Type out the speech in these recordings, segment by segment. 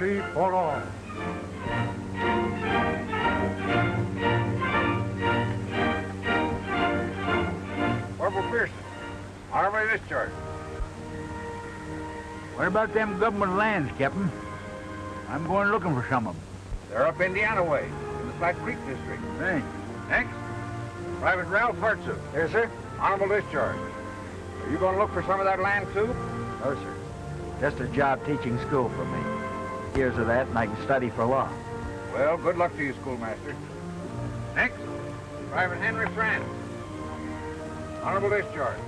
liberty for all. Corporal Pearson, honorable discharge. What about them government lands, Captain? I'm going looking for some of them. They're up Indiana way, in the Flat Creek district. Thanks. Next, Private Ralph Hartsu. Yes, sir? Honorable discharge. Are you going to look for some of that land, too? No, sir. Just a job teaching school for me. Years of that, and I can study for law. Well, good luck to you, Schoolmaster. Next, Private Henry Friend. Honorable discharge.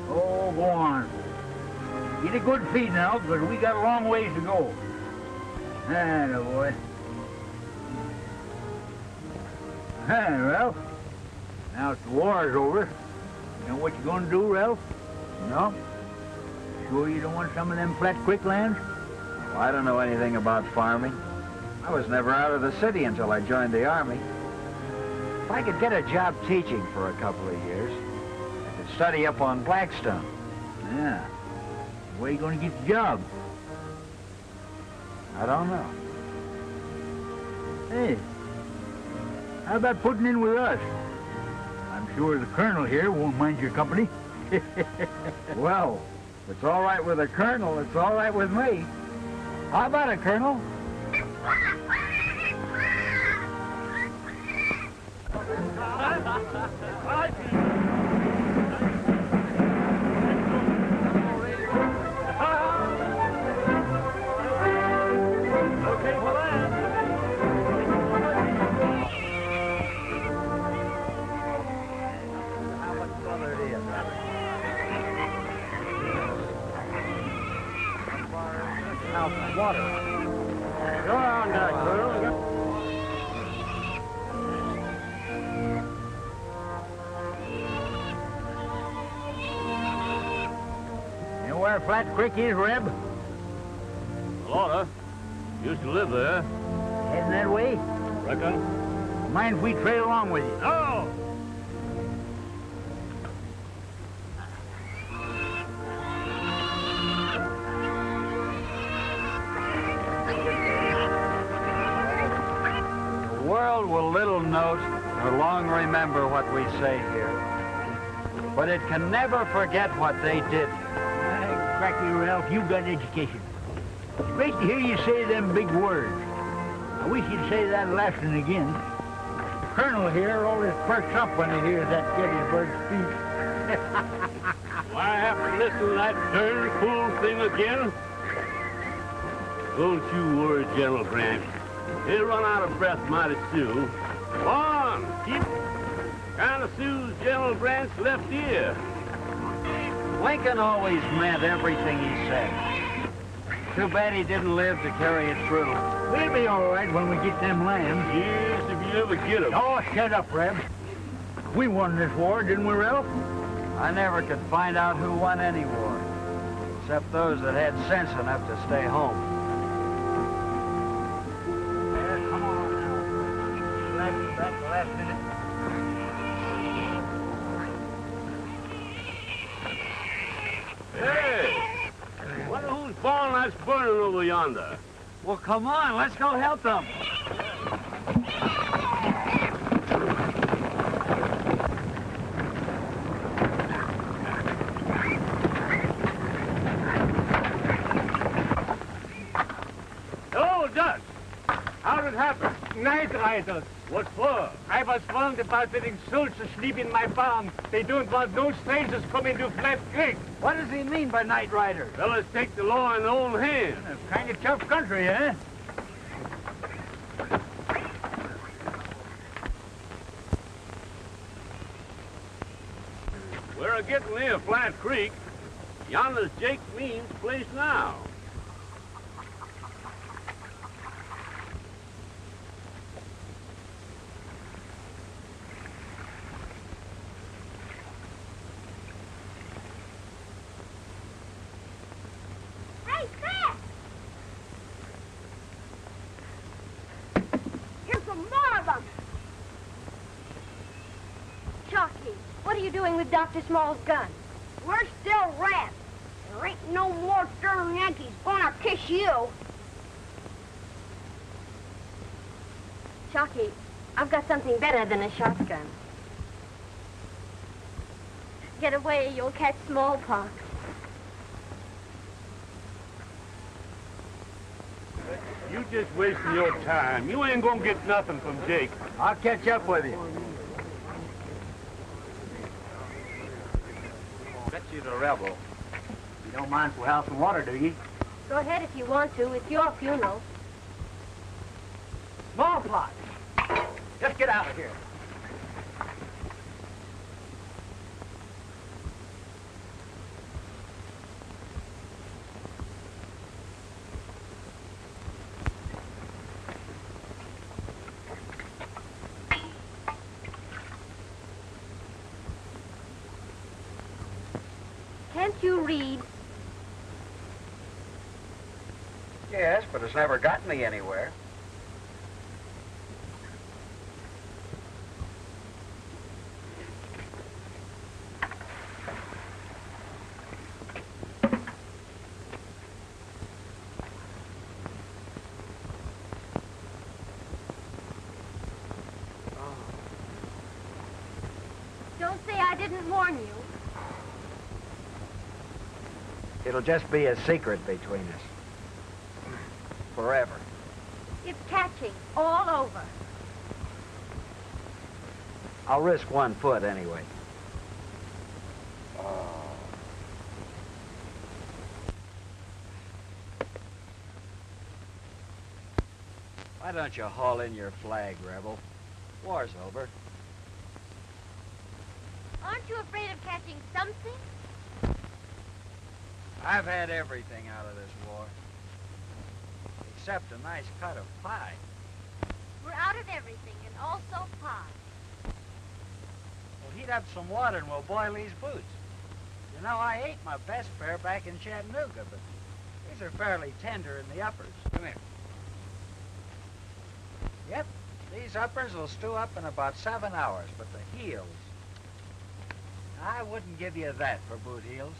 Oh, go on. Get a good feed now, because we got a long ways to go. Atta boy. Hey, Ralph. Now that the war's over, you know what you're going to do, Ralph? No? Sure you don't want some of them Flat Creek lands? Well, I don't know anything about farming. I was never out of the city until I joined the Army. If I could get a job teaching for a couple of years, I could study up on Blackstone. Yeah. Where you going to get the job? I don't know. Hey, how about putting in with us? I'm sure the colonel here won't mind your company. Well, if it's all right with the colonel, it's all right with me. How about it, Colonel? Water. Go on, Colonel. You know where Flat Creek is, Reb? Laura used to live there. Heading that way? Reckon? Mind if we trail along with you? No! The world will little note or long remember what we say here, but it can never forget what they did. Cracky, Ralph, you got education. It's great to hear you say them big words. I wish you'd say that last one again. The colonel here always perks up when he hears that Gettysburg speech. Why have to listen to that darn fool thing again? Don't you worry, General Grant. He'll run out of breath mighty soon. Go on, keep. Kind of soothes General Grant's left ear. Lincoln always meant everything he said. Too bad he didn't live to carry it through. We'll be all right when we get them lands. Yes, if you ever get 'em. Oh, shut up, Reb. We won this war, didn't we, Ralph? I never could find out who won any war, except those that had sense enough to stay home. Come on now. Back the last minute. Hey! Wonder whose barn that's burning over yonder? Well, come on, let's go help them. Hello, Dutch. How did it happen? Night riders. What for? I was warned about letting soldiers sleep in my barn. They don't want no strangers coming to Flat Creek. What does he mean by night riders? Fellas take the law in their own hands. Kind of tough country, eh? We're getting near Flat Creek. Yonder's Jake Means' place now. Hey, Chris! Here's some more of them. Chalky, what are you doing with Dr. Small's gun? We're still rats. There ain't no more stern Yankees gonna kiss you. Shocky, I've got something better than a shotgun. Get away, you'll catch smallpox. You just wasting your time. You ain't gonna get nothing from Jake. I'll catch up with you. Bet you're the rebel. You don't mind for house and water, do you? Go ahead if you want to. It's your funeral. Smallpox! Just get out of here. Can't you read? Yes, but it's never gotten me anywhere. Don't say I didn't warn you. It'll just be a secret between us. Forever. It's catching all over. I'll risk 1 foot anyway. Why don't you haul in your flag, Rebel? War's over. Aren't you afraid of catching something? I've had everything out of this war. Except a nice cut of pie. We're out of everything, and also pie. Well, heat up some water and we'll boil these boots. You know, I ate my best pair back in Chattanooga, but these are fairly tender in the uppers. Come here. Yep, these uppers will stew up in about 7 hours, but the heels, I wouldn't give you that for boot heels.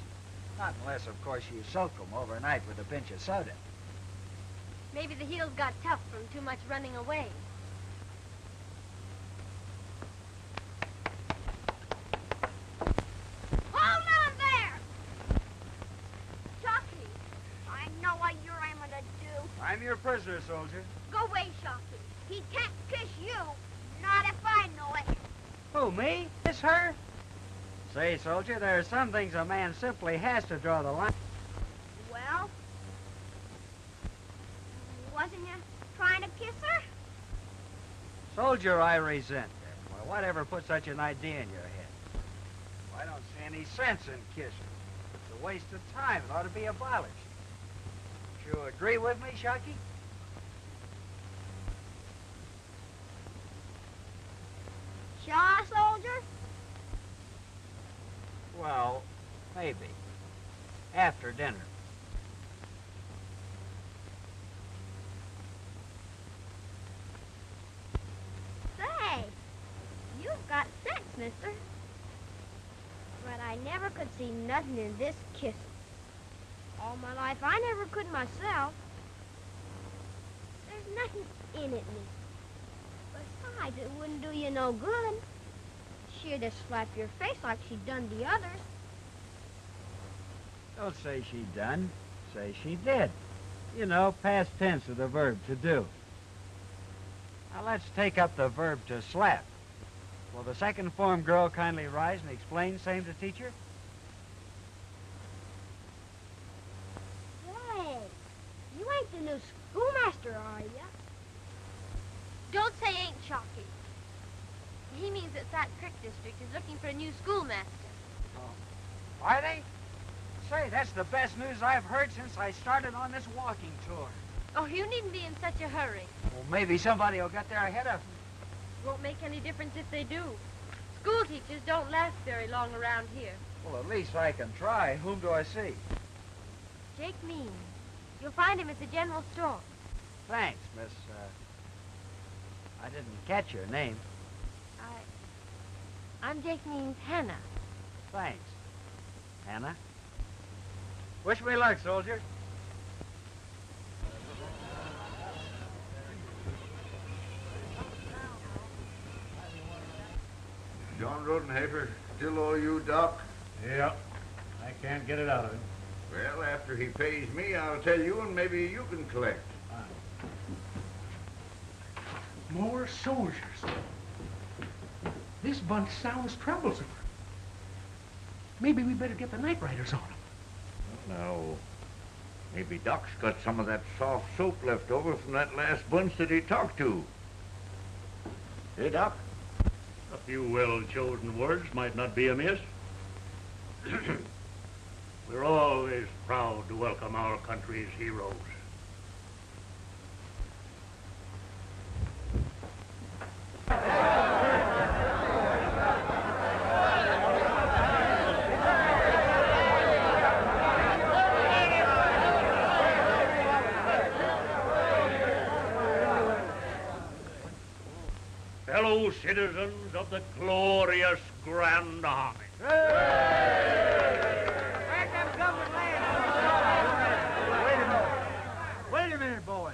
Not unless, of course, you soak them overnight with a pinch of soda. Maybe the heels got tough from too much running away. Hold on there! Shocky, I know what you're aiming to do. I'm your prisoner, soldier. Go away, Shocky. He can't kiss you. Not if I know it. Who, me? Kiss her? Say, soldier, there are some things a man simply has to draw the line. Well, wasn't you trying to kiss her? Soldier, I resent that. Well, whatever put such an idea in your head? Well, I don't see any sense in kissing. It's a waste of time. It ought to be abolished. You agree with me, Shocky? Shaw, soldier? Well, maybe. After dinner. Say, you've got sense, mister. But I never could see nothing in this kiss. All my life, I never could myself. There's nothing in it, miss. Besides, it wouldn't do you no good. She'd just slap your face like she'd done the others. Don't say she done. Say she did. You know, past tense of the verb to do. Now let's take up the verb to slap. Will the second form girl kindly rise and explain same to teacher? Say, you ain't the new schoolmaster, are ya? Don't say ain't Shocky. He means that Flat Creek District is looking for a new schoolmaster. Oh. Are they? Say, that's the best news I've heard since I started on this walking tour. Oh, you needn't be in such a hurry. Well, maybe somebody will get there ahead of me. Won't make any difference if they do. School teachers don't last very long around here. Well, at least I can try. Whom do I see? Jake Means. You'll find him at the general store. Thanks, Miss, I didn't catch your name. I'm Jake Means' Hannah. Thanks. Hannah? Wish me luck, soldier. John Rodenhafer still owe you, Doc? Yeah, I can't get it out of him. Well, after he pays me, I'll tell you, and maybe you can collect. More soldiers. This bunch sounds troublesome. Maybe we better get the night riders on them. Now, maybe Doc's got some of that soft soap left over from that last bunch that he talked to. Hey, Doc? A few well-chosen words might not be amiss. We're always proud to welcome our country's heroes. Fellow citizens of the glorious Grand Army. Wait a minute, boy.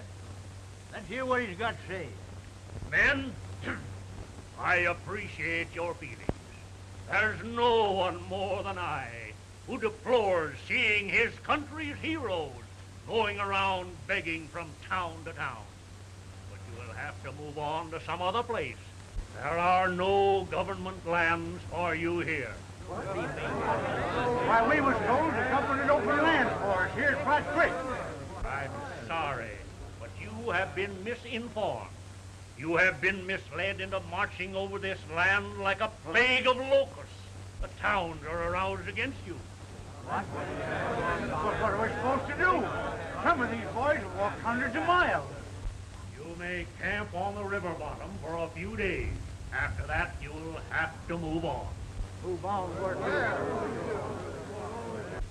Let's hear what he's got to say. Men, I appreciate your feelings. There's no one more than I who deplores seeing his country's heroes going around begging from town to town. But you will have to move on to some other place. There are no government lands for you here. Why, we was told the government open land for us here at Flat Creek. I'm sorry, but you have been misinformed. You have been misled into marching over this land like a plague of locusts. The towns are aroused against you. What are we supposed to do? Some of these boys will walk hundreds of miles. You may camp on the river bottom for a few days. After that, you'll have to move on. Move on,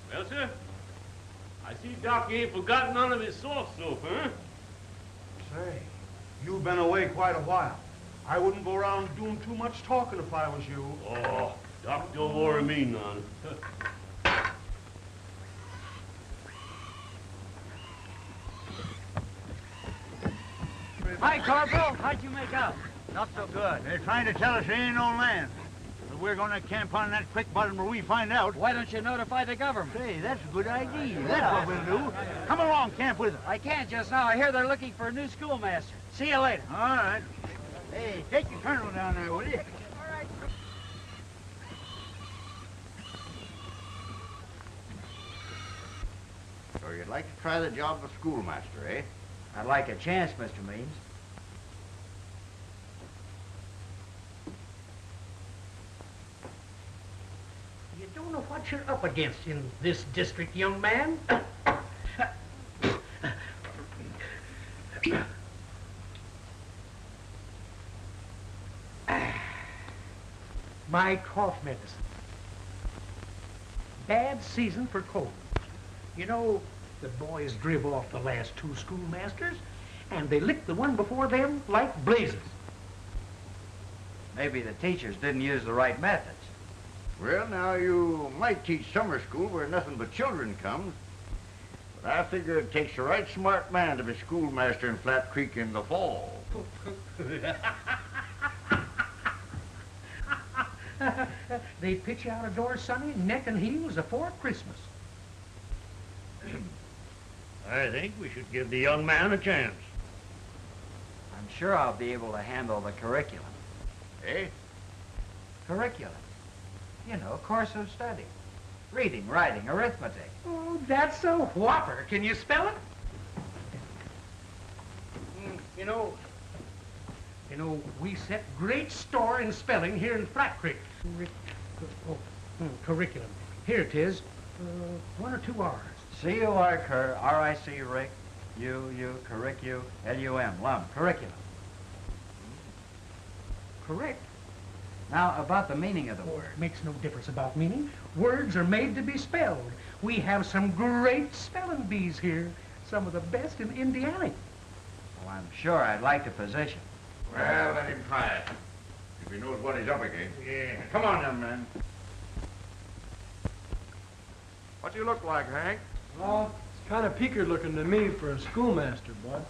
Well, sir, I see Doc ain't forgotten none of his soft soap, huh? Say, you've been away quite a while. I wouldn't go around doing too much talking if I was you. Oh, Doc don't worry me none. Hi, Corporal. How'd you make out? Not so good. They're trying to tell us there ain't no land. But we're going to camp on that creek bottom where we find out. Why don't you notify the government? Say, that's a good idea. That's what we'll do. Come along, camp with us. I can't just now. I hear they're looking for a new schoolmaster. See you later. All right. Hey, take your colonel down there, will you? So you'd like to try the job of schoolmaster, eh? I'd like a chance, Mr. Means. You don't know what you're up against in this district, young man. My cough medicine. Bad season for cold. You know, the boys drove off the last two schoolmasters, and they licked the one before them like blazes. Maybe the teachers didn't use the right methods. Well, now, you might teach summer school where nothing but children comes. But I figure it takes a right smart man to be schoolmaster in Flat Creek in the fall. They pitch out of doors, Sonny, neck and heels afore Christmas. I think we should give the young man a chance. I'm sure I'll be able to handle the curriculum. Eh? Curriculum? You know, course of study. Reading, writing, arithmetic. Oh, that's a whopper. Can you spell it? You know, we set great store in spelling here in Flat Creek. Curriculum. Here it is. 1 or 2 R's. C-U-R, R-I-C, Rick, U, curricu, L-U-M, lum, curriculum. Correct. Now, about the meaning of the word. It makes no difference about meaning. Words are made to be spelled. We have some great spelling bees here. Some of the best in Indiana. Well, I'm sure I'd like the position. Well, let him try it. If he knows what he's up against. Yeah. Come on, young man. What do you look like, Hank? Well, it's kind of peaked looking to me for a schoolmaster, Bud.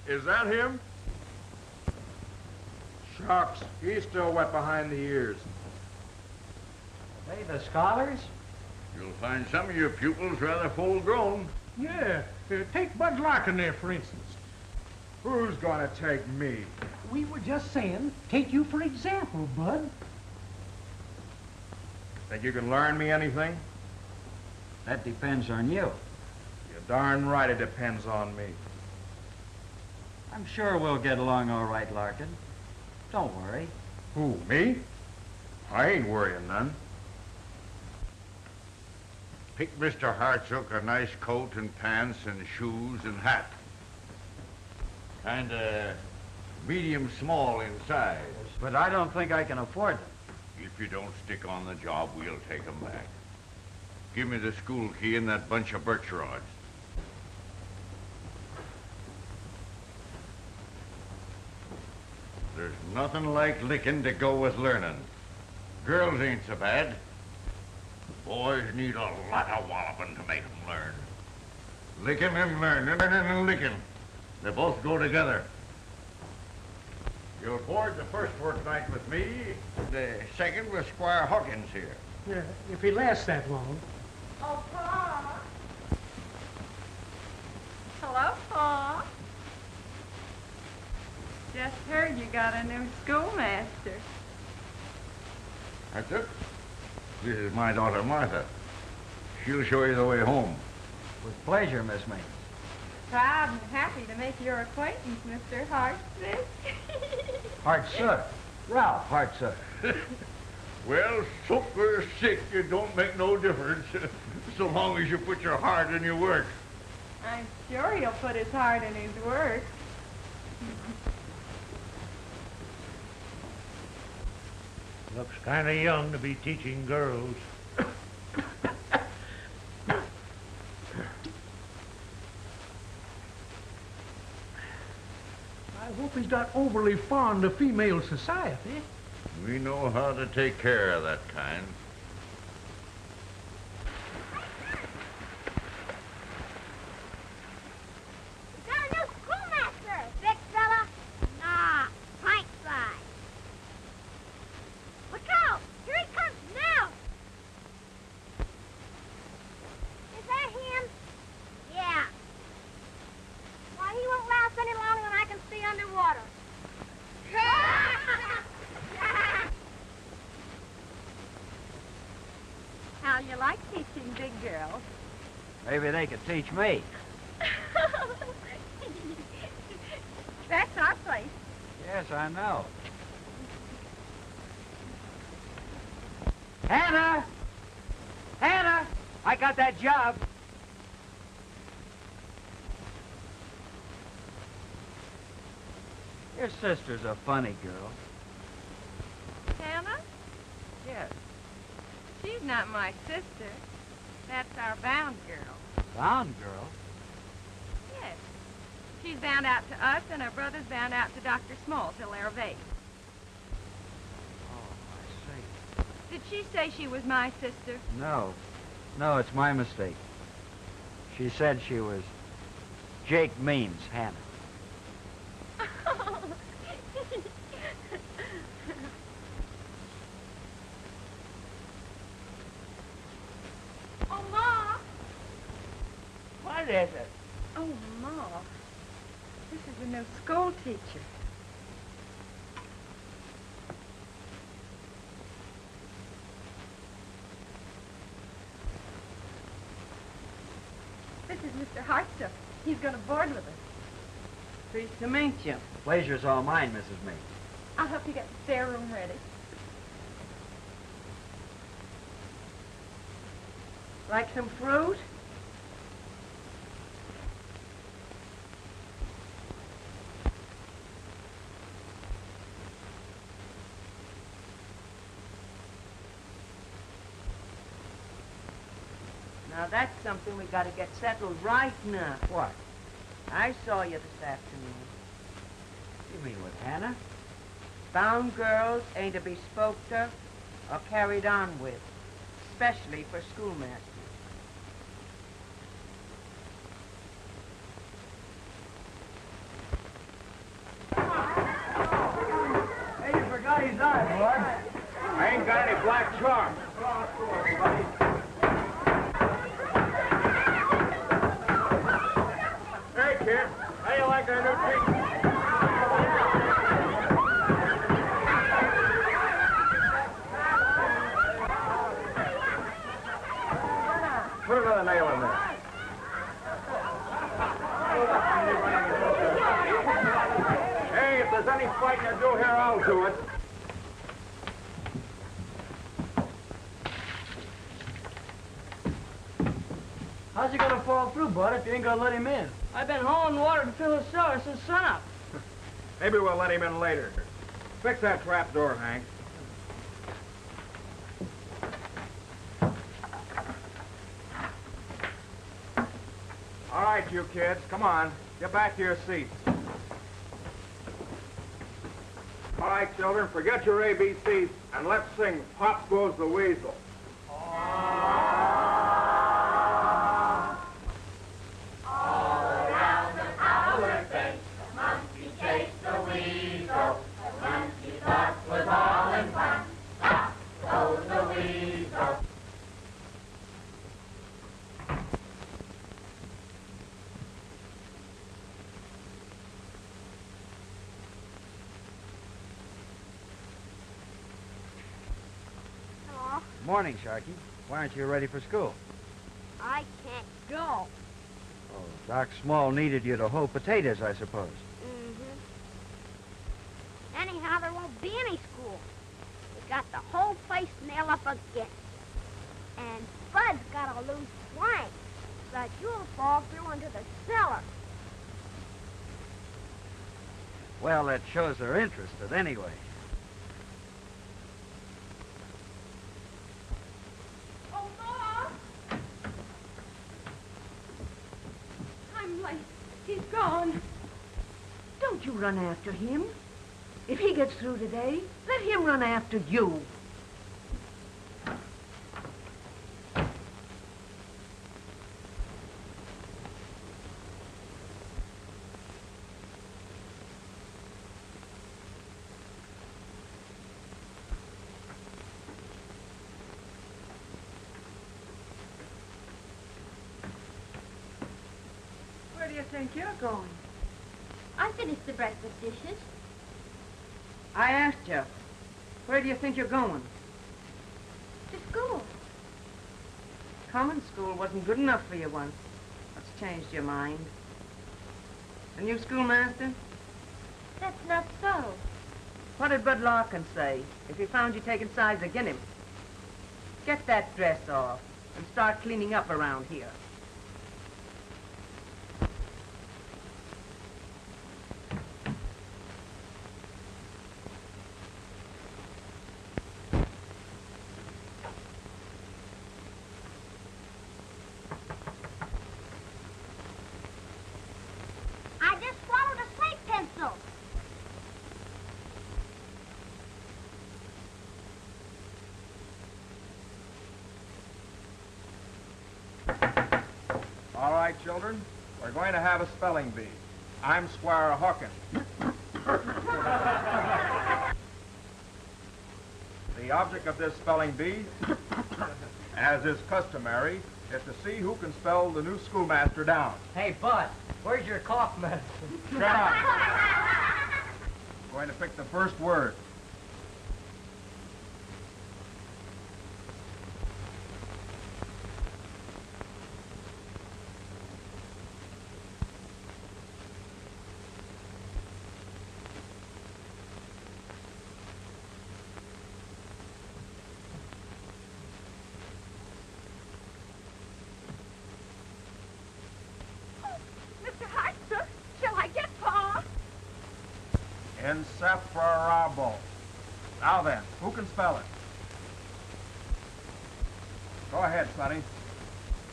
Is that him? Shucks, he's still wet behind the ears. Are they the scholars? You'll find some of your pupils rather full-grown. Yeah, take Bud Larkin there, for instance. Who's gonna take me? We were just saying, take you for example, Bud. Think you can learn me anything? That depends on you. You're darn right it depends on me. I'm sure we'll get along all right, Larkin. Don't worry. Who, me? I ain't worrying none. Pick Mr. Hartsook a nice coat and pants and shoes and hat. And medium small in size. But I don't think I can afford them. If you don't stick on the job, we'll take 'em back. Give me the school key and that bunch of birch rods. There's nothing like licking to go with learning. Girls ain't so bad. Boys need a lot of walloping to make 'em learn. Licking and learning and licking. They both go together. You'll board the first fortnight with me, the second with Squire Hawkins here. Yeah, if he lasts that long. Oh, Pa. Hello, Pa. Just heard you got a new schoolmaster. That's it. This is my daughter, Martha. She'll show you the way home. With pleasure, Miss May. Proud and happy to make your acquaintance, Mr. Hartsook. Hartsook. Ralph Hartsook. Well, soak or sick, it don't make no difference, so long as you put your heart in your work. I'm sure he'll put his heart in his work. Looks kind of young to be teaching girls. I hope he's not overly fond of female society. We know how to take care of that kind. We got a new schoolmaster, big fella. Nah, pint size. Look out! Here he comes now! Is that him? Yeah. Why, he won't last any longer than I can see underwater. How you like teaching big girls? Maybe they could teach me. That's our place. Yes, I know. Hannah! Hannah! I got that job. Your sister's a funny girl. Hannah? Yes. She's not my sister. That's our bound girl. Bound girl? Yes. She's bound out to us, and her brother's bound out to Dr. Small till they're of age. Oh, I see. Did she say she was my sister? No. No, it's my mistake. She said she was Jake Means' Hannah. Oh, Ma! What is it? Oh, Ma. This is a new school teacher. This is Mr. Hartsook. He's going to board with us. Pleased to meet you. Pleasure's all mine, Mrs. Means. I'll help you get the spare room ready. Like some fruit? Now that's something we got to get settled right now. What? I saw you this afternoon. You mean with Hannah? Bound girls ain't to be spoke to or carried on with, especially for schoolmasters. Hey, you forgot his eye, bud. I ain't got any black chalk. Hey, kid. How you like our new teacher? Put another nail in there. Hey, if there's any fighting to do here, I'll do it. How's he gonna fall through, bud, if you ain't gonna let him in? I've been hauling water to fill his cellar since sunup. Maybe we'll let him in later. Fix that trap door, Hank. All right, you kids, come on. Get back to your seats. All right, children, forget your ABCs and let's sing Pop Goes the Weasel. Morning, Sharky. Why aren't you ready for school? I can't go. Oh, Doc Small needed you to hoe potatoes, I suppose. Anyhow, there won't be any school. We got the whole place nailed up again. And Bud's got a loose plank so that you'll fall through into the cellar. Well, that shows they're interested anyway. Oh, Ma! I'm late. He's gone. Don't you run after him. If he gets through today, let him run after you. Where do you think you're going? I finished the breakfast dishes. I asked you, where do you think you're going? To school. Common school wasn't good enough for you once. What's changed your mind? The new schoolmaster? That's not so. What did Bud Larkin say if he found you taking sides against him? Get that dress off and start cleaning up around here. I just swallowed a slate pencil. All right, children, we're going to have a spelling bee. I'm Squire Hawkins. The object of this spelling bee, as is customary, is to see who can spell the new schoolmaster down. Hey, Bud, where's your cough medicine? Shut up. I'm going to pick the first word. Mr. Hartzer, shall I get Pa? Inseparable. Now then, who can spell it? Go ahead, Sonny.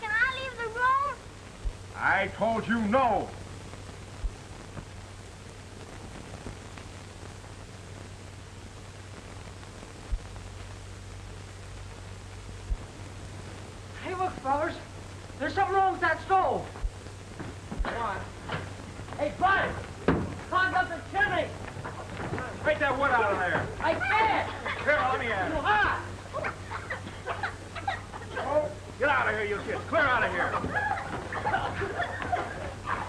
Can I leave the room? I told you no. fellas. There's something wrong with that stove. Come on. Hey, Bud! Clog up the chimney! Take that wood out of there. I can't! Here, let me at Too it. hot! Oh, get out of here, you kids. Clear out of here.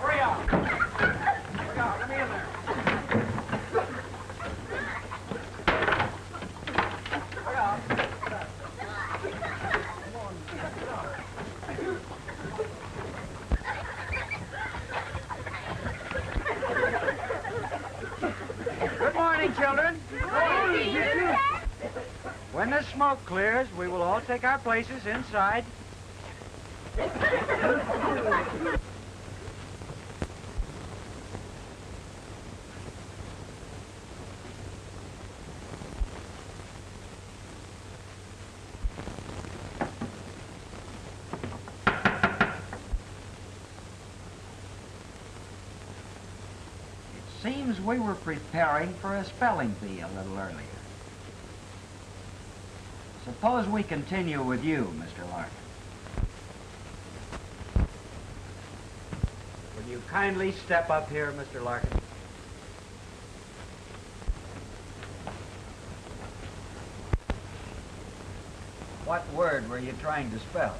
Hurry up. Hurry up. Let me in there. Hurry up. Good morning, children. When the smoke clears, we will all take our places inside. Seems we were preparing for a spelling bee a little earlier. Suppose we continue with you, Mr. Larkin. Will you kindly step up here, Mr. Larkin? What word were you trying to spell?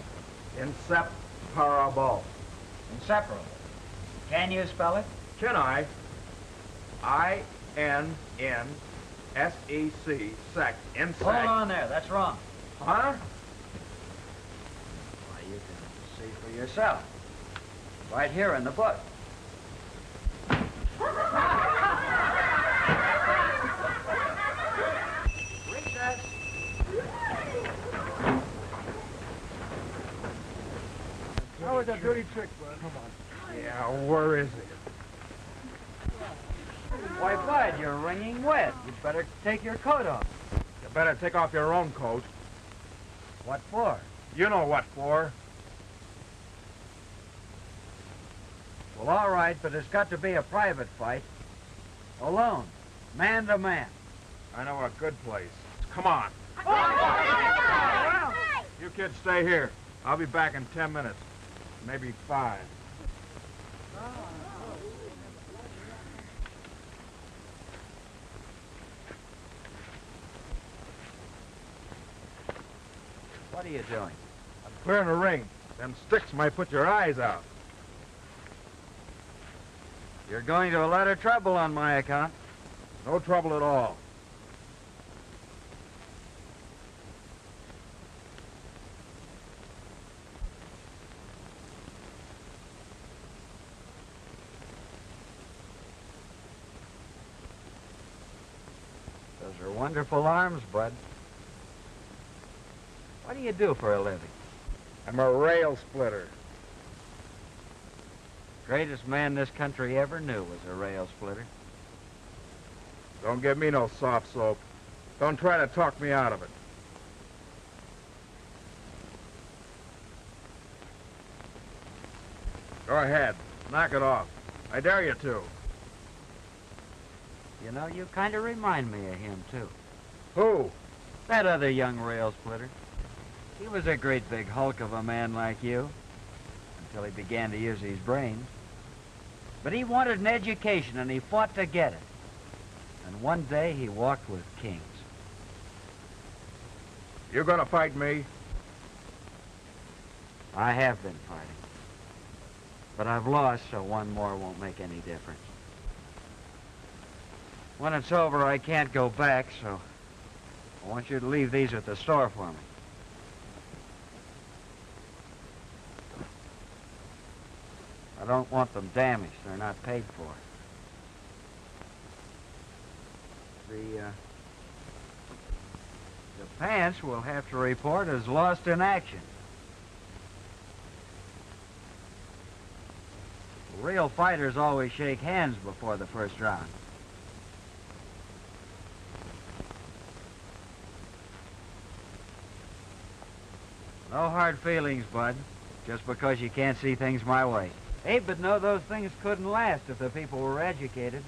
Inseparable. Inseparable. Can you spell it? Can I? I-N-N-S-E-C, sec, insect. Hold on there, that's wrong. Huh? Why, you can see for yourself. Right here in the book. Recess. That was a dirty trick, bud. Come on. Yeah, where is it? Why, Bud, you're wringing wet. You'd better take your coat off. You better take off your own coat. What for? You know what for. Well, all right, but it's got to be a private fight. Alone. Man to man. I know a good place. Come on. You kids stay here. I'll be back in 10 minutes. Maybe 5. What are you doing? I'm clearing the ring. Them sticks might put your eyes out. You're going to a lot of trouble on my account. No trouble at all. Those are wonderful arms, Bud. What do you do for a living? I'm a rail splitter. Greatest man this country ever knew was a rail splitter. Don't give me no soft soap. Don't try to talk me out of it. Go ahead. Knock it off. I dare you to. You know, you kind of remind me of him, too. Who? That other young rail splitter. He was a great big hulk of a man like you, until he began to use his brains. But he wanted an education, and he fought to get it. And one day, he walked with kings. You gonna fight me? I have been fighting. But I've lost, so one more won't make any difference. When it's over, I can't go back, so I want you to leave these at the store for me. I don't want them damaged. They're not paid for. The pants will have to report as lost in action. Real fighters always shake hands before the first round. No hard feelings, Bud, just because you can't see things my way. Abe would know those things couldn't last if the people were educated,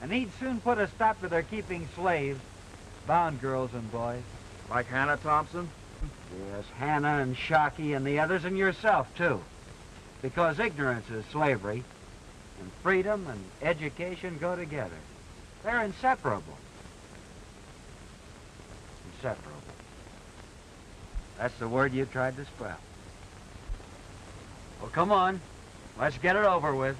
and he'd soon put a stop to their keeping slaves, bound girls and boys. Like Hannah Thompson? Yes, Hannah and Shockey and the others and yourself, too. Because ignorance is slavery, and freedom and education go together. They're inseparable. Inseparable. That's the word you tried to spell. Well, come on. Let's get it over with.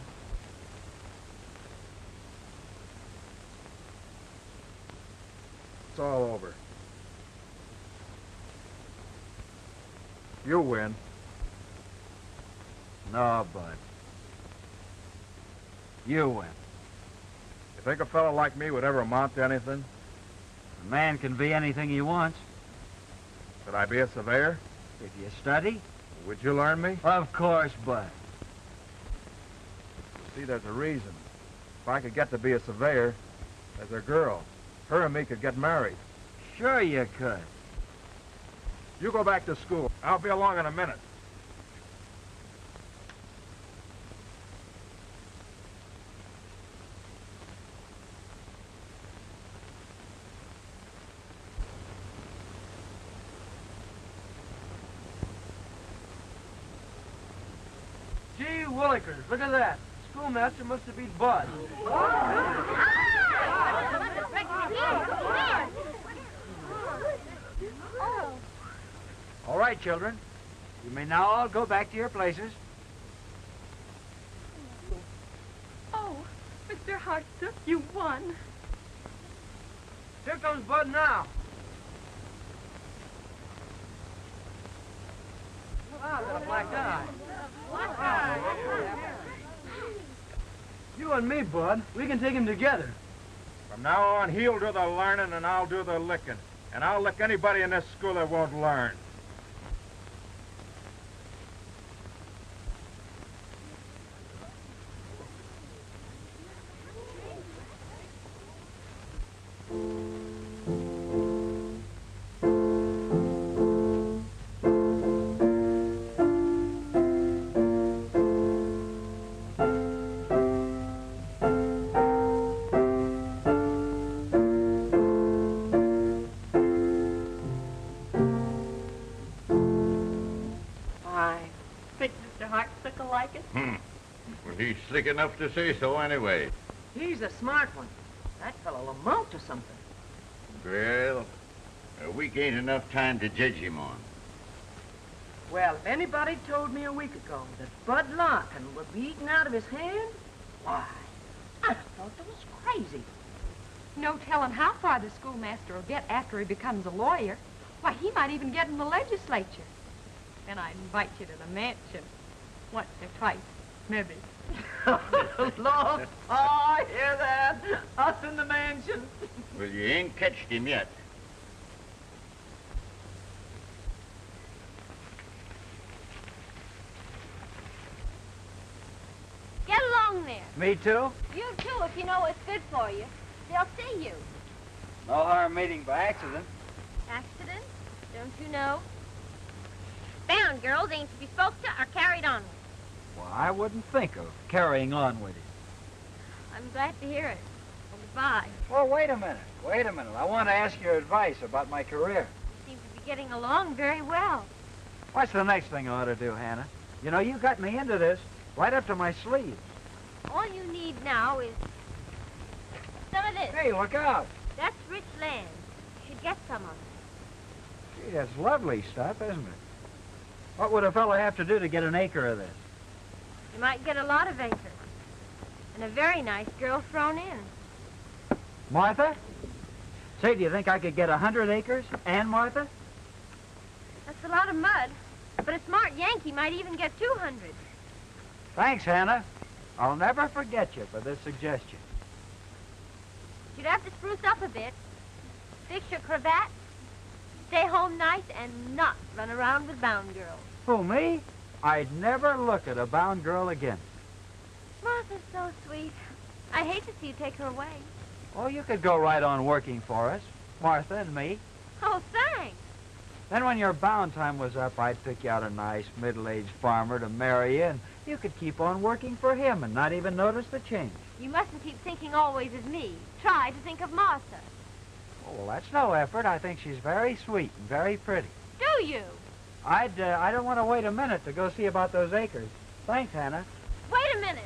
It's all over. You win. No, Bud. You win. You think a fellow like me would ever amount to anything? A man can be anything he wants. Could I be a surveyor? If you study. Would you learn me? Of course, Bud. See, there's a reason. If I could get to be a surveyor, there's a girl. Her and me could get married. Sure you could. You go back to school. I'll be along in a minute. Gee willikers, look at that. Schoolmaster must have beat Bud. All right, children. You may now all go back to your places. Oh, Mr. Hartsook, you won. Here comes Bud now. Ah, got a black eye. You and me, Bud, we can take him together. From now on, he'll do the learning and I'll do the licking. And I'll lick anybody in this school that won't learn. Well, he's slick enough to say so anyway. He's a smart one. That fellow'll amount to something. Well, a week ain't enough time to judge him on. Well, if anybody told me a week ago that Bud Larkin would be eaten out of his hand, why, I thought that was crazy. No telling how far the schoolmaster will get after he becomes a lawyer. Why, he might even get in the legislature. Then I'd invite you to the mansion. Once or twice, maybe. Lord, I hear that. Us in the mansion. Well, you ain't catched him yet. Get along there. Me too? You too, if you know what's good for you. They'll see you. No harm meeting by accident. Accident? Don't you know? Bound girls ain't to be spoke to or carried on with. Well, I wouldn't think of carrying on with it. I'm glad to hear it. Well, goodbye. Well, wait a minute. Wait a minute. I want to ask your advice about my career. You seem to be getting along very well. What's the next thing I ought to do, Hannah? You know, you got me into this right up to my sleeves. All you need now is some of this. Hey, look out. That's rich land. You should get some of it. Gee, that's lovely stuff, isn't it? What would a fellow have to do to get an acre of this? You might get a lot of acres. And a very nice girl thrown in. Martha? Say, do you think I could get 100 acres? And Martha? That's a lot of mud. But a smart Yankee might even get 200. Thanks, Hannah. I'll never forget you for this suggestion. You'd have to spruce up a bit. Fix your cravat. Stay home nice and not run around with bound girls. Who, me? I'd never look at a bound girl again. Martha's so sweet. I hate to see you take her away. Oh, you could go right on working for us, Martha and me. Oh, thanks. Then when your bound time was up, I'd pick you out a nice middle-aged farmer to marry you, and you could keep on working for him and not even notice the change. You mustn't keep thinking always of me. Try to think of Martha. Oh, well, that's no effort. I think she's very sweet and very pretty. do you? I don't want to wait a minute to go see about those acres. Thanks, Hannah. Wait a minute.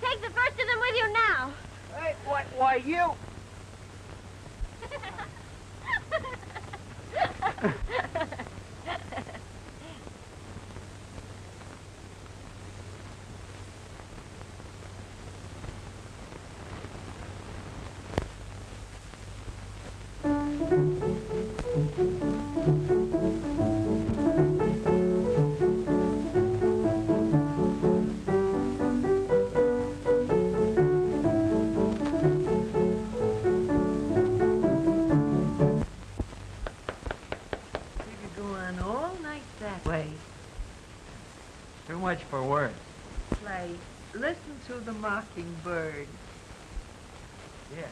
Take the first of them with you now. Hey, why you? Too much for words. Play, listen to the mockingbird. Yeah.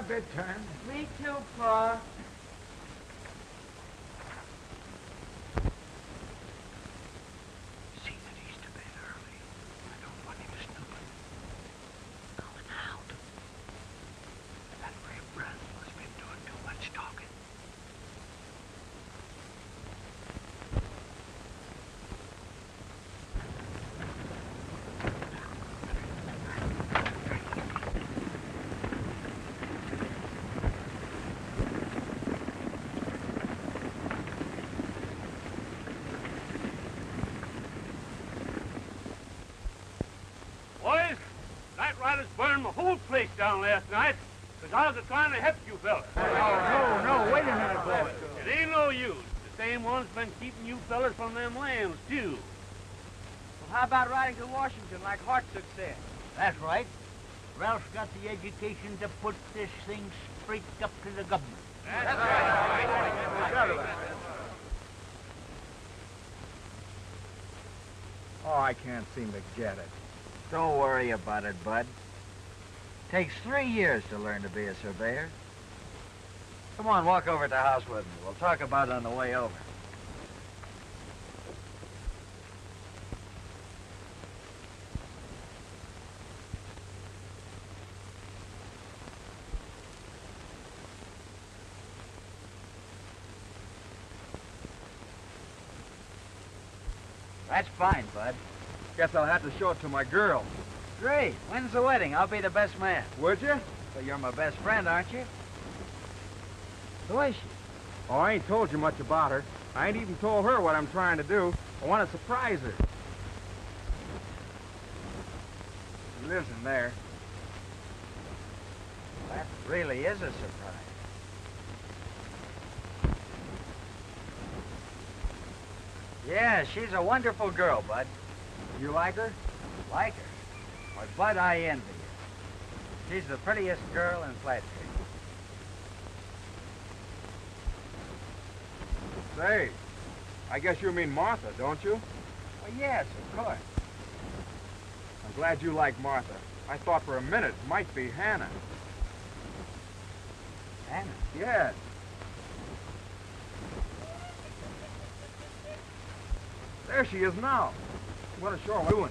Bedtime. Me too, Pa. See that he's to bed early. I don't want him snooping. Going out. That Ray Brown has been doing too much talking. Burned my whole place down last night because I was trying to help you fellas. No, wait a minute, boy. It ain't no use. The same one's been keeping you fellas from them lands, too. Well, how about riding to Washington like Hartsook said? That's right. Ralph's got the education to put this thing straight up to the government. That's right. Oh, I can't seem to get it. Don't worry about it, Bud. Takes 3 years to learn to be a surveyor. Come on, walk over to the house with me. We'll talk about it on the way over. That's fine, Bud. Guess I'll have to show it to my girl. Great. When's the wedding? I'll be the best man. Would you? Well, you're my best friend, aren't you? Who is she? Oh, I ain't told you much about her. I ain't even told her what I'm trying to do. I want to surprise her. She lives in there. That really is a surprise. Yeah, she's a wonderful girl, Bud. You like her? Like her? Why, Bud, I envy her. She's the prettiest girl in Flat Creek. Say, I guess you mean Martha, don't you? Well, yes, of course. I'm glad you like Martha. I thought for a minute it might be Hannah. Hannah? Yes. There she is now. What a show I'm doing.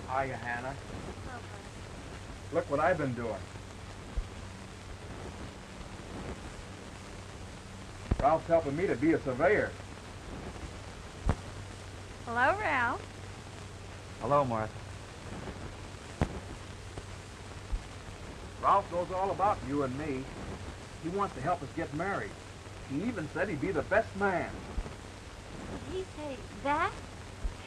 Hiya, Hannah. Look what I've been doing. Ralph's helping me to be a surveyor. Hello, Ralph. Hello, Martha. Ralph knows all about you and me. He wants to help us get married. He even said he'd be the best man. Did he say that?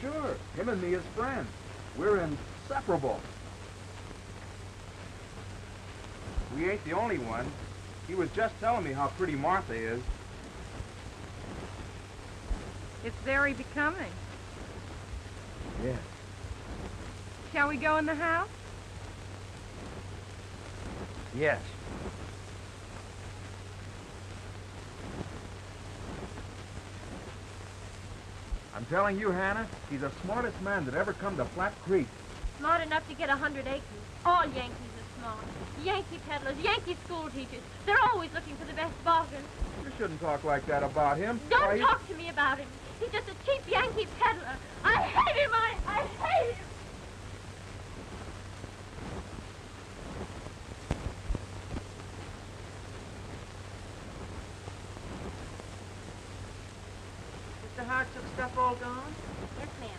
Sure, him and me as friends. We're inseparable. We ain't the only one. He was just telling me how pretty Martha is. It's very becoming. Yes. Shall we go in the house? Yes. I'm telling you, Hannah, he's the smartest man that ever come to Flat Creek. Smart enough to get 100 acres. All Yankees are smart. Yankee peddlers, Yankee school teachers. They're always looking for the best bargain. You shouldn't talk like that about him. Don't talk to me about him. He's just a cheap Yankee peddler. I hate him. I hate him. Mr. Hartsook's stuff all gone? Yes, ma'am.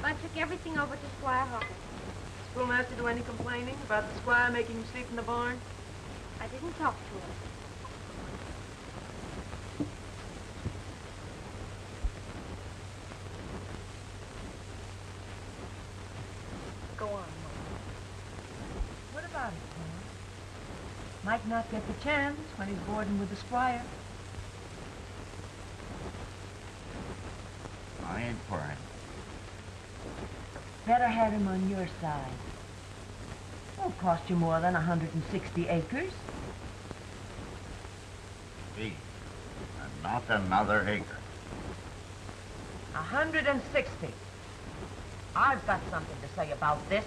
I took everything over to Squire Hawkins. Schoolmaster do any complaining about the squire making you sleep in the barn? I didn't talk to him. Go on, Mom. What about it, Tom? Might not get the chance when he's boarding with the squire. I ain't for him. Better have him on your side. Won't cost you more than 160 acres. Gee, and not another acre. 160. I've got something to say about this.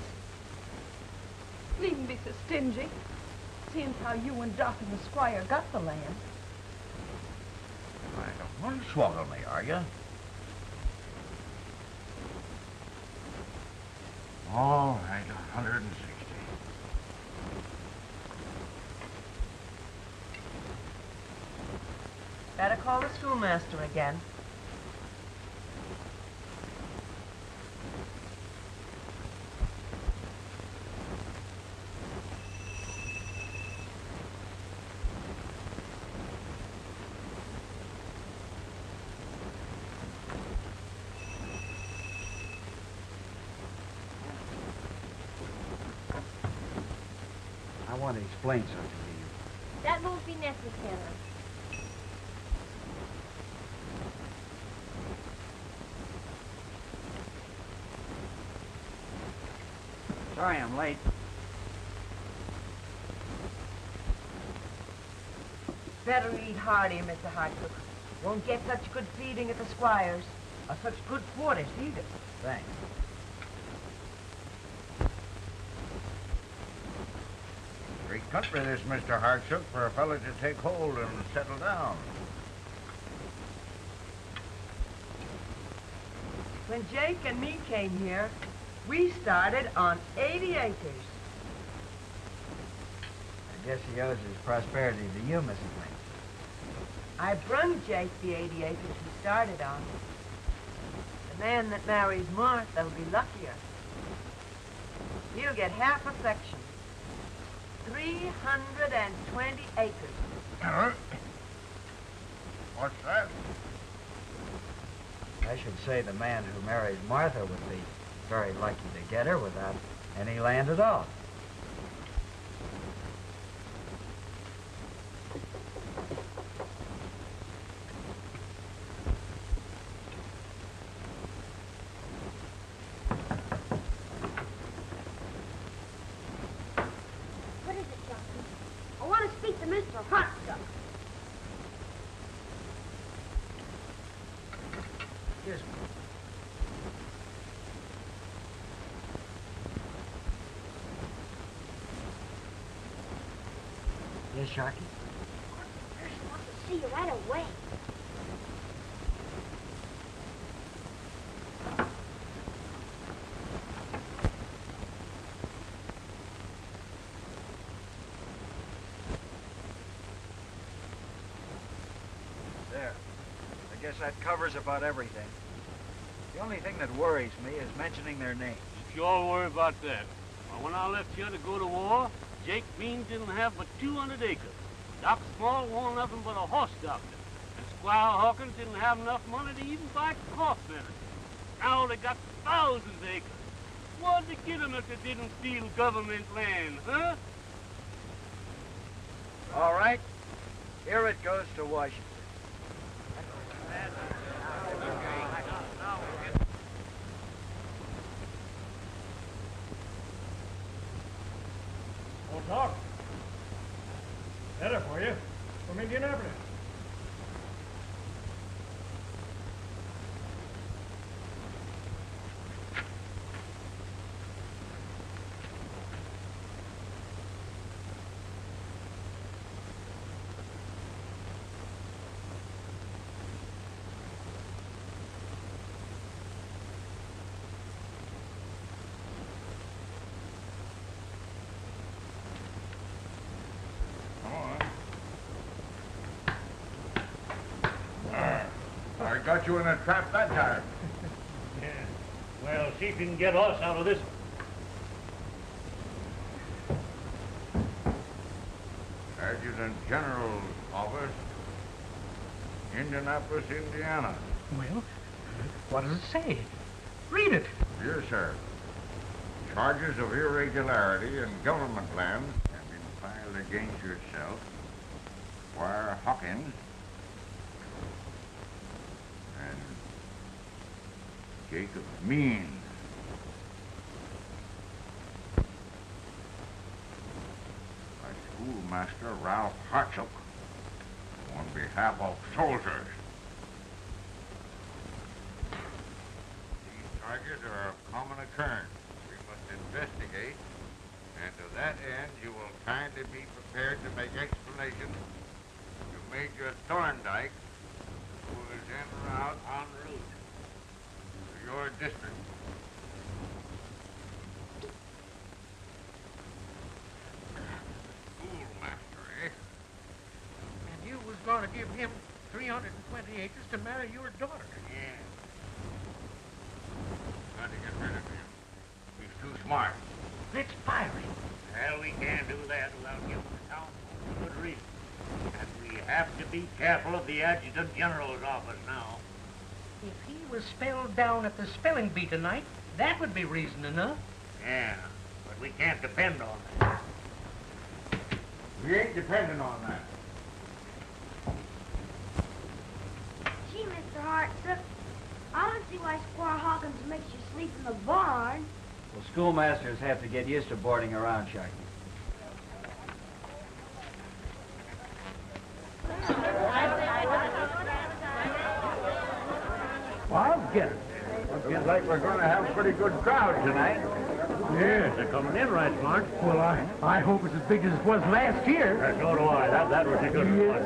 Needn't be so stingy. Seeing how you and Doc and the squire got the land. I don't want to swallow me, are you? All right, 160. Better call the schoolmaster again. I want to explain something to you. That won't be necessary. Sorry I'm late. Better eat hearty, Mr. Hartsook. Won't get such good feeding at the squire's, or such good quarters either. Thanks. Great country, this, Mr. Hartsook, for a fella to take hold and settle down. When Jake and me came here, we started on 80 acres. I guess he owes his prosperity to you, Mrs. Lane. I brung Jake the 80 acres we started on. The man that marries Martha will be luckier. He'll get half a section. 320 acres. What's that? I should say the man who married Martha would be very lucky to get her without any land at all. What is it, Johnson? I want to speak to Mr. Hartsook. Yes, Yes, Sharky? I just want to see you right away. There. I guess that covers about everything. The only thing that worries me is mentioning their names. You all worry about that. Well, when I left here to go to war, Jake Bean didn't have but 200 acres. Doc Small wanted nothing but a horse doctor. And Squire Hawkins didn't have enough money to even buy cloth medicine. Now they got thousands of acres. What'd they get them if they didn't steal government land, huh? All right. Here it goes to Washington. Oh, Doc, Indianapolis. I got you in a trap that time. Yeah. Well, see if you can get us out of this. Adjutant General's office, Indianapolis, Indiana. Well, what does it say? Read it. Yes, sir. Charges of irregularity in government land have been filed against yourself, Squire Hawkins, and Jacob Means. By Schoolmaster Ralph Hartsook on behalf of soldiers. These charges are of common occurrence. We must investigate, and to that end you will kindly be prepared to make explanations to Major Thorndyke, who is en route en route to your district. Schoolmaster, eh? And you was going to give him 320 acres to marry your daughter. Yeah. Got to get rid of him. He's too smart. Let's fire him. Well, we can't do that without giving the town for good reason. And we have to be careful of the Adjutant General's office now. If he was spelled down at the spelling bee tonight, that would be reason enough. Yeah, but we can't depend on that. We ain't depending on that. Gee, Mr. Hartsook, I don't see why Squire Hawkins makes you sleep in the barn. Well, schoolmasters have to get used to boarding around, Sharky. Well, I'll get it. Looks like we're going to have a pretty good crowd tonight. Yes, they're coming in right smart. Well, I hope it's as big as it was last year. So do I. That was a good one.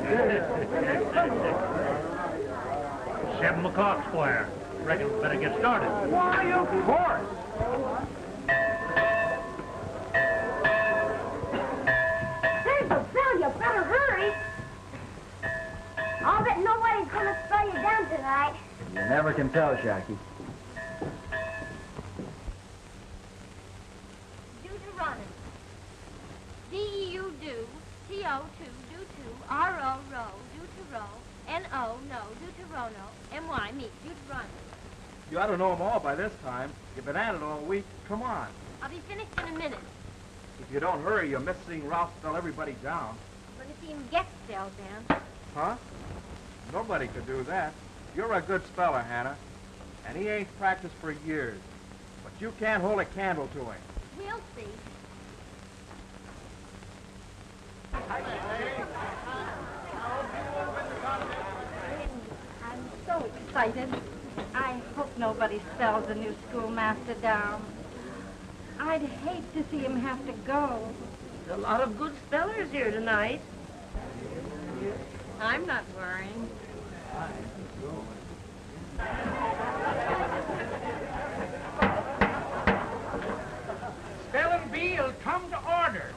7 o'clock, Squire. Reckon we better get started. Why, of course. There's the bell. You better hurry. I'll bet nobody's going to spell you down tonight. You never can tell, Sharky. Deuteronomy. D-E-U-do, T-O-2, do-to, R-O, row, do-to-row, N-O, no, Deuterono, M-Y, me, Deuteronomy. You ought to know them all by this time. You've been at it all week. Come on. I'll be finished in a minute. If you don't hurry, you'll miss seeing Ralph spell everybody down. But if he even gets spelled down. Huh? Nobody could do that. You're a good speller, Hannah. And he ain't practiced for years. But you can't hold a candle to him. We'll see. I'm so excited. I hope nobody spells the new schoolmaster down. I'd hate to see him have to go. There's a lot of good spellers here tonight. I'm not worrying. Spelling bee will come to order.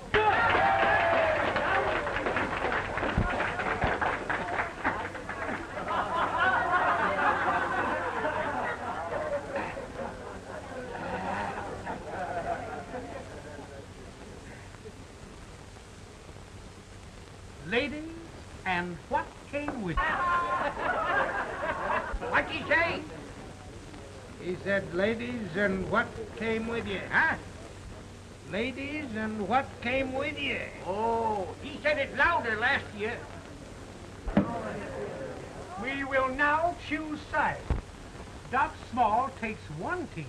Ladies, and what came with you? What'd he say? He said, ladies, and what came with you, huh? Ladies, and what came with you? Oh, he said it louder last year. We will now choose sides. Doc Small takes one team,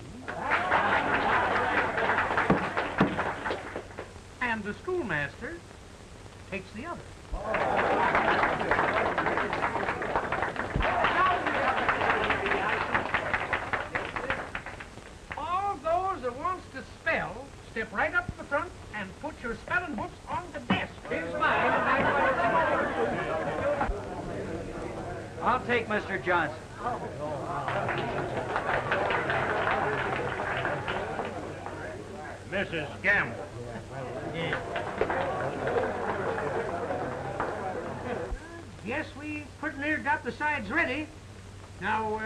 and the schoolmaster takes the other. All those that wants to spell, step right up to the front and put your spelling books on the desk. Here's mine. I'll take Mr. Johnson. Mrs. Gamble. Guess we pretty near got the sides ready. Now,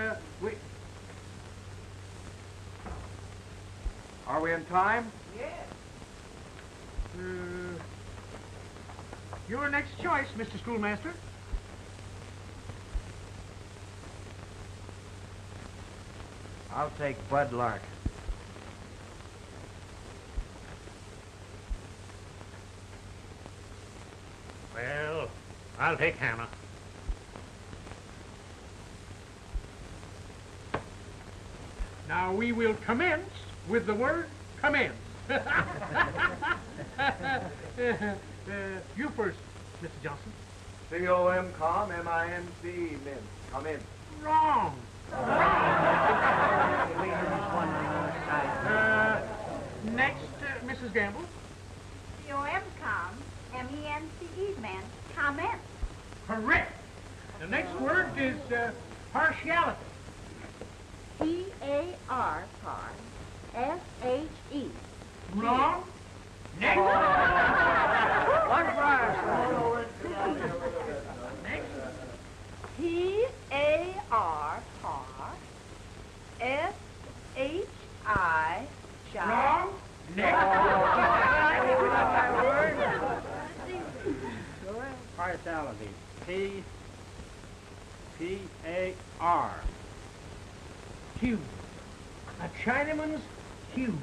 Are we in time? Yes. Your next choice, Mr. Schoolmaster. I'll take Bud Lark. Well, I'll take Hannah. Now we will commence with the word commence. You first, Mr. Johnson. C-O-M-COM-M-I-N-C, min. Come in. Wrong. Next, Mrs. Gamble. C-O-M-COM, M-E-N-C-E, man. Comment. Correct. The next word is partiality. P-A-R, par, S-H-E. Wrong. Next. One fire. Next. P-A-R, par, S-H-I, shall. Wrong. Next. Partiality. P-A-R. Hue. A Chinaman's hue.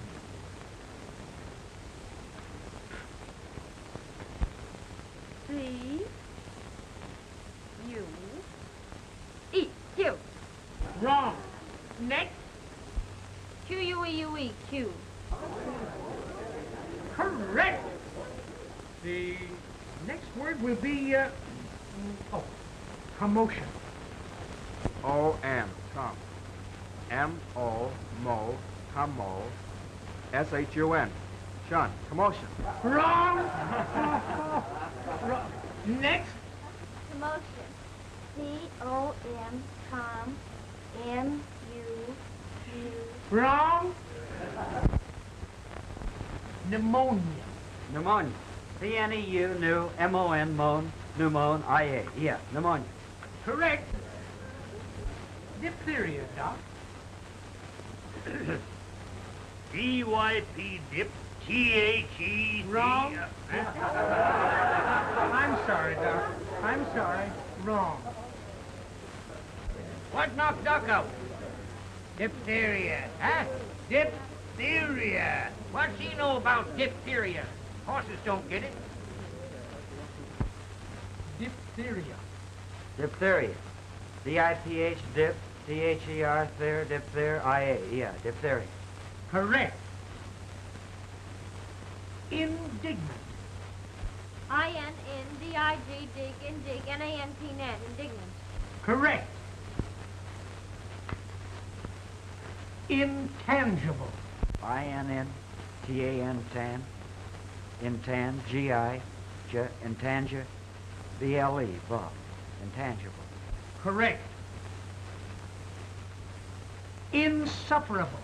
C-U-E, Q. Wrong. Next. Q-U-E-U-E, Q. Correct. The next word will be, commotion. O-M, com. M-O, mo, commo, S-H-U-N. Shun, commotion. Wrong. Wrong. Next. Commotion. C-O-M, com, M-U-U. Wrong. Pneumonia. Pneumonia. P-N-E-U, new, M-O-N, moan, pneumon, I-A. Yeah, pneumonia. Correct. Diphtheria, Doc. D-Y-P dip, T-H-E. Wrong. I'm sorry, Doc. I'm sorry. Wrong. What knocked Doc out? Diphtheria. Huh? Diphtheria. What's he know about diphtheria? Horses don't get it. Diphtheria. Diphtheria. D-I-P-H, dip, T-H-E-R, ther, diphtheria, I-A. Yeah, diphtheria. Correct. Indignant. I-N-N-D-I-G, dig, indig, N-A-N-T, net, indignant. Correct. Intangible. I-N-N-T-A-N, tan, intan, G-I, intangible, B-L-E, blah, intangible. Correct. Insufferable.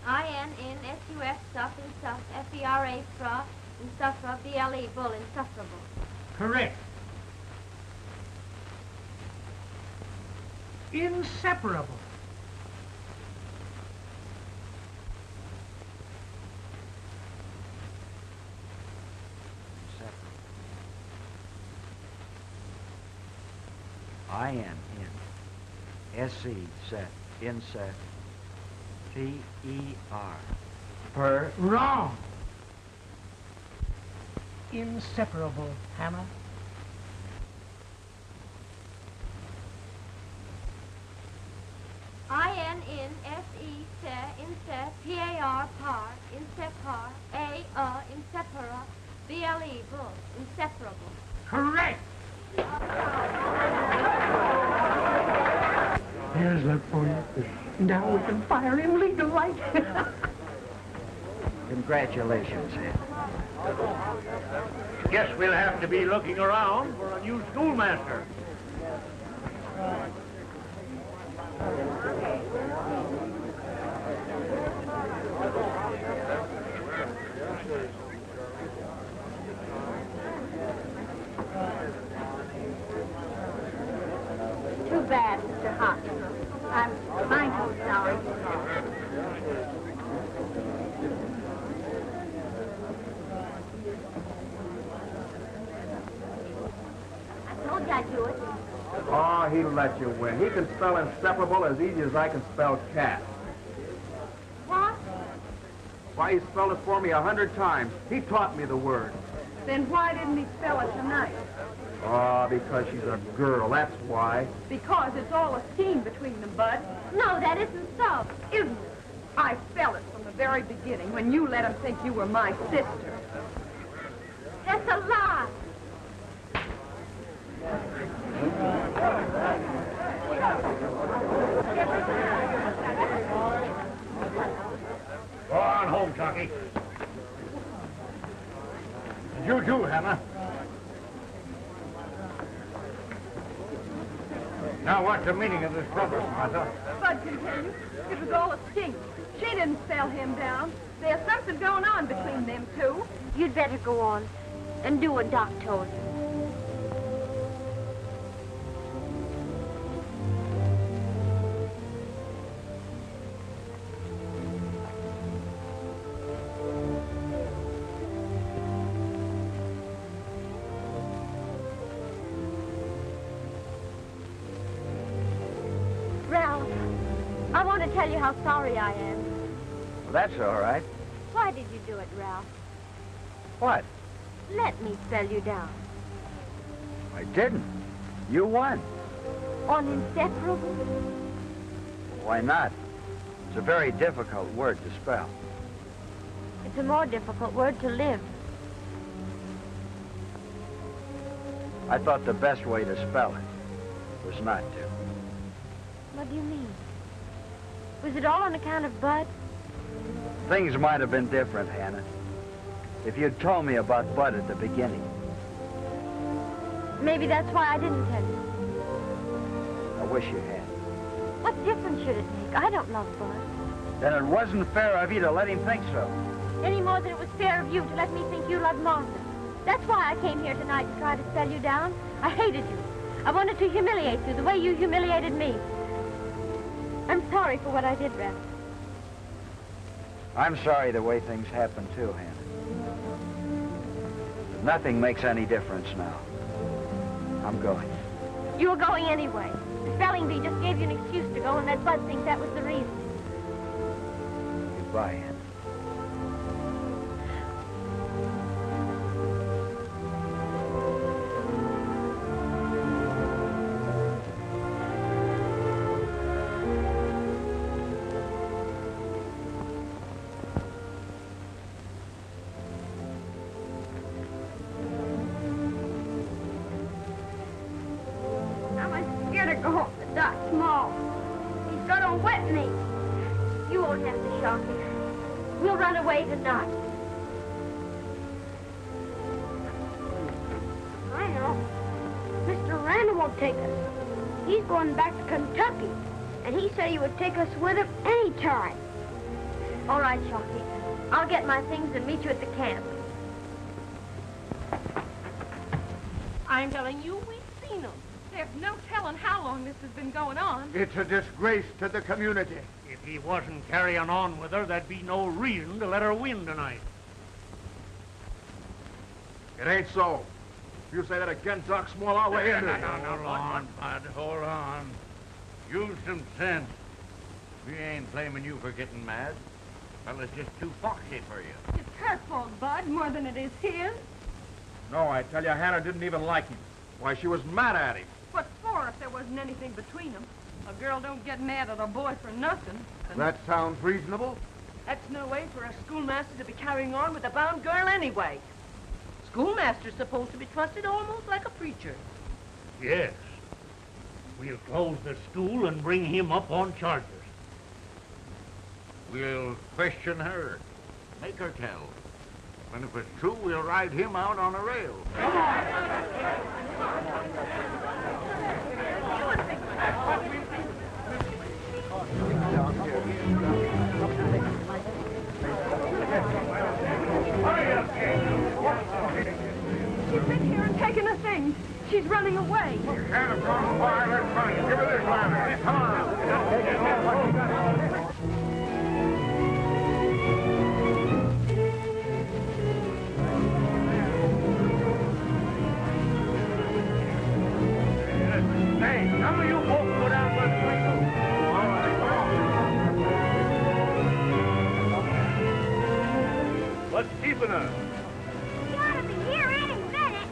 I-N-N-S-U-F, stuff, insuff, F-E-R-A, fra, insuffer, B-L-E, bull, insufferable. Correct. Inseparable. I-N-N-S-E, set, inset, T-E-R, per. Wrong. Inseparable, Hannah. I-N-N-S-E, se, inset, P-A-R, par, insepar, A, insepara, B-L-E, bull, inseparable. Correct. There's luck for you. Now we can fire him legal-like. Congratulations, Ed. Guess we'll have to be looking around for a new schoolmaster. Too bad, Mr. Hopkins. I'm mighty sorry. I told you I'd do it. Oh, he'll let you win. He can spell inseparable as easy as I can spell cat. What? Why, he spelled it for me 100 times. He taught me the word. Then why didn't he spell it tonight? Oh, because she's a girl, that's why. Because it's all a scheme between them, Bud. No, that isn't so. Isn't it? I felt it from the very beginning when you let him think you were my sister. That's a lie. Go on home, Chucky. And you too, Hannah. Now, what's the meaning of this trouble, Martha? Bud can tell you. It was all a scheme. She didn't spell him down. There's something going on between them two. You'd better go on and do what Doc told you. Ralph, I want to tell you how sorry I am. Well, that's all right. Why did you do it, Ralph? What? Let me spell you down. I didn't. You won. On inseparable? Why not? It's a very difficult word to spell. It's a more difficult word to live. I thought the best way to spell it was not to. What do you mean? Was it all on account of Bud? Things might have been different, Hannah, if you'd told me about Bud at the beginning. Maybe that's why I didn't tell you. I wish you had. What difference should it make? I don't love Bud. Then it wasn't fair of you to let him think so. Any more than it was fair of you to let me think you loved Martha. That's why I came here tonight to try to spell you down. I hated you. I wanted to humiliate you the way you humiliated me. I'm sorry for what I did, Ralph. I'm sorry the way things happened, too, Hannah. But nothing makes any difference now. I'm going. You were going anyway. The spelling bee just gave you an excuse to go and let Bud think that was the reason. Goodbye, Hannah. We'll run away tonight. I know. Mr. Randall won't take us. He's going back to Kentucky, and he said he would take us with him any time. All right, Chalky. I'll get my things and meet you at the camp. I'm telling you, we've seen them. There's no telling how long this has been going on. It's a disgrace to the community. If he wasn't carrying on with her, there'd be no reason to let her win tonight. It ain't so. If you say that again, Doc Small, I'll lay into it. No, hold on, Bud, hold on. Use some sense. We ain't blaming you for getting mad. Fella's just too foxy for you. It's her fault, Bud, more than it is his. No, I tell you, Hannah didn't even like him. Why, she was mad at him. What for if there wasn't anything between them? A girl don't get mad at a boy for nothing. That sounds reasonable. That's no way for a schoolmaster to be carrying on with a bound girl anyway. schoolmaster's supposed to be trusted almost like a preacher. Yes. We'll close the school and bring him up on charges. We'll question her. Make her tell. And if it's true, we'll ride him out on a rail. She's been here and taken the things. She's running away. You can't have gone far. Let's run. Give her this ladder. Come on. Hey, some of you folks go down by the window. All right, come on. What's keeping her? You ought to be here any minute.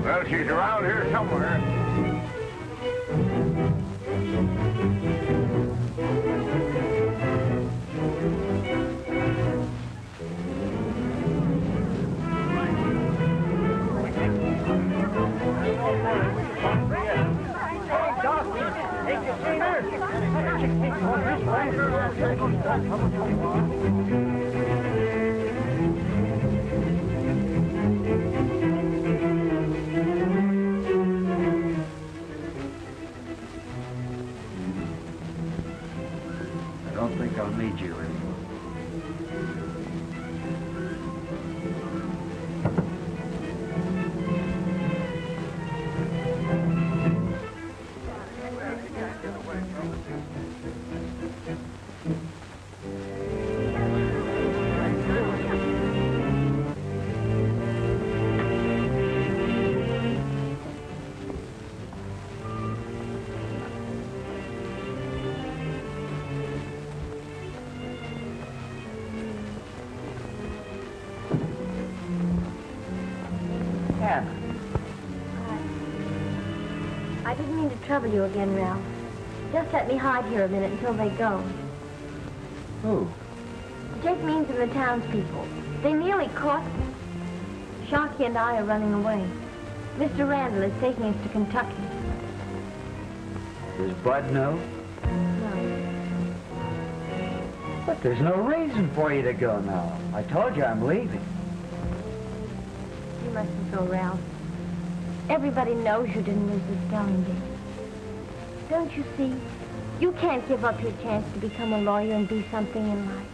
Well, she's around here somewhere. I don't think I'll need you anymore. Hannah. I didn't mean to trouble you again, Ralph. Just let me hide here a minute until they go. Who? Jake Means and the townspeople. They nearly caught me. Sharky and I are running away. Mr. Randall is taking us to Kentucky. Does Bud know? No. But there's no reason for you to go now. I told you I'm leaving. You mustn't go, Ralph. Everybody knows you didn't lose the spelling bee. Don't you see? You can't give up your chance to become a lawyer and be something in life.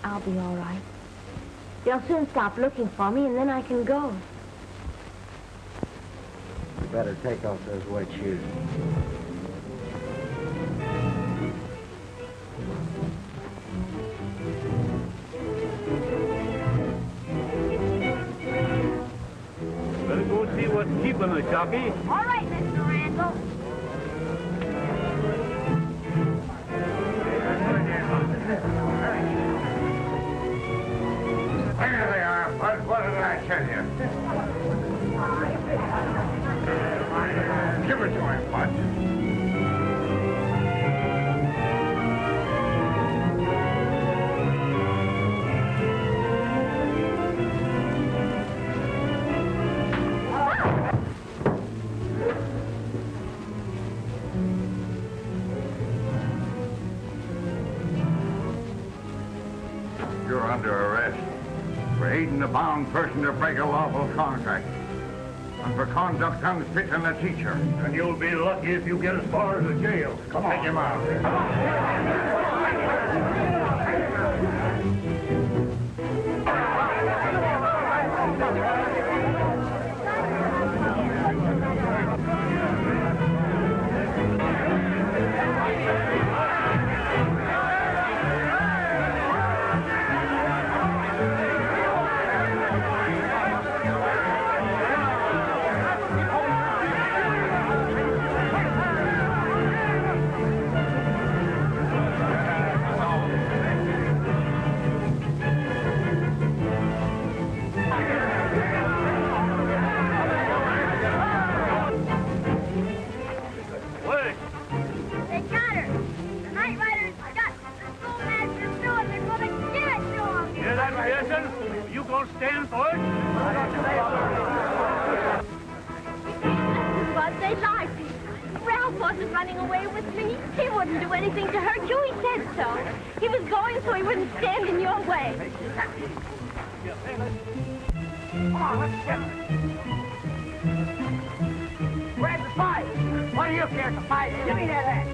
I'll be all right. They'll soon stop looking for me, and then I can go. You better take off those white shoes. Better go see what's keeping her, Jockey. All right, Mr. Randall. There they are, Bud. What did I tell you? Give it to him, Bud. You're under arrest for aiding a bound person to break a lawful contract and for conduct unfit in a teacher. And you'll be lucky if you get as far as the jail. Come on. Take him out. Come on. running away with me? He wouldn't do anything to hurt you. He said so. He was going so he wouldn't stand in your way. Come on, let's get it. Where's the fight? What do you care to fight? Give me that axe.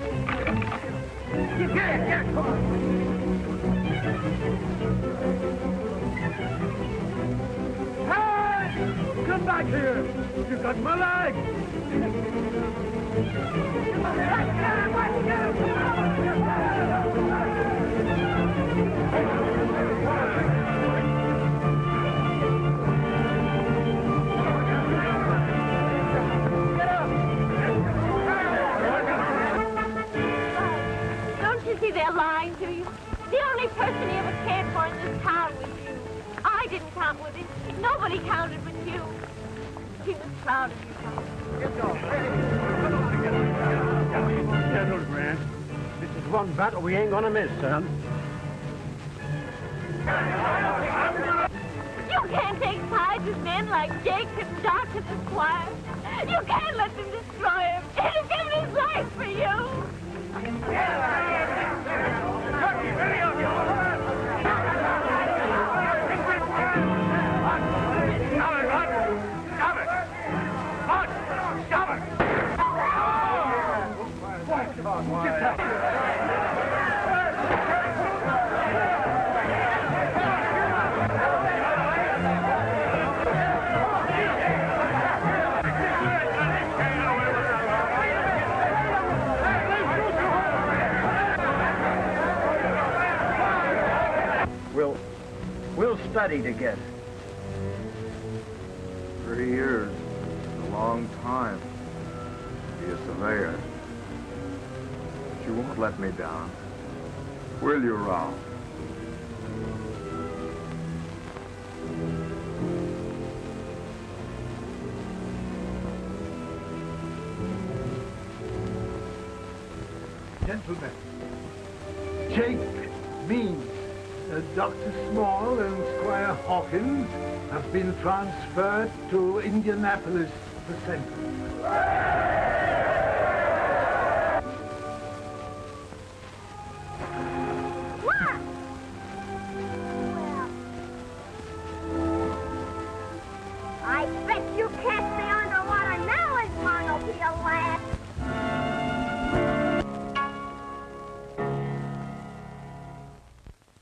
Get it, come on. Hey! Come back here! You got my leg! Don't you see they're lying to you? The only person he ever cared for in this town was you. I didn't count with him. Nobody counted with you. He was proud of you, Tom. Settled, Grant. This is one battle we ain't gonna miss, son. You can't take sides with men like Jake and Doc and the Squire. You can't let them destroy him. He's given his life for you. We'll study together. 3 years. A long time to be a surveyor. But you won't let me down. Will you, Ralph? Gentlemen, Jake means Dr. Small and Squire Hawkins have been transferred to Indianapolis for sentence.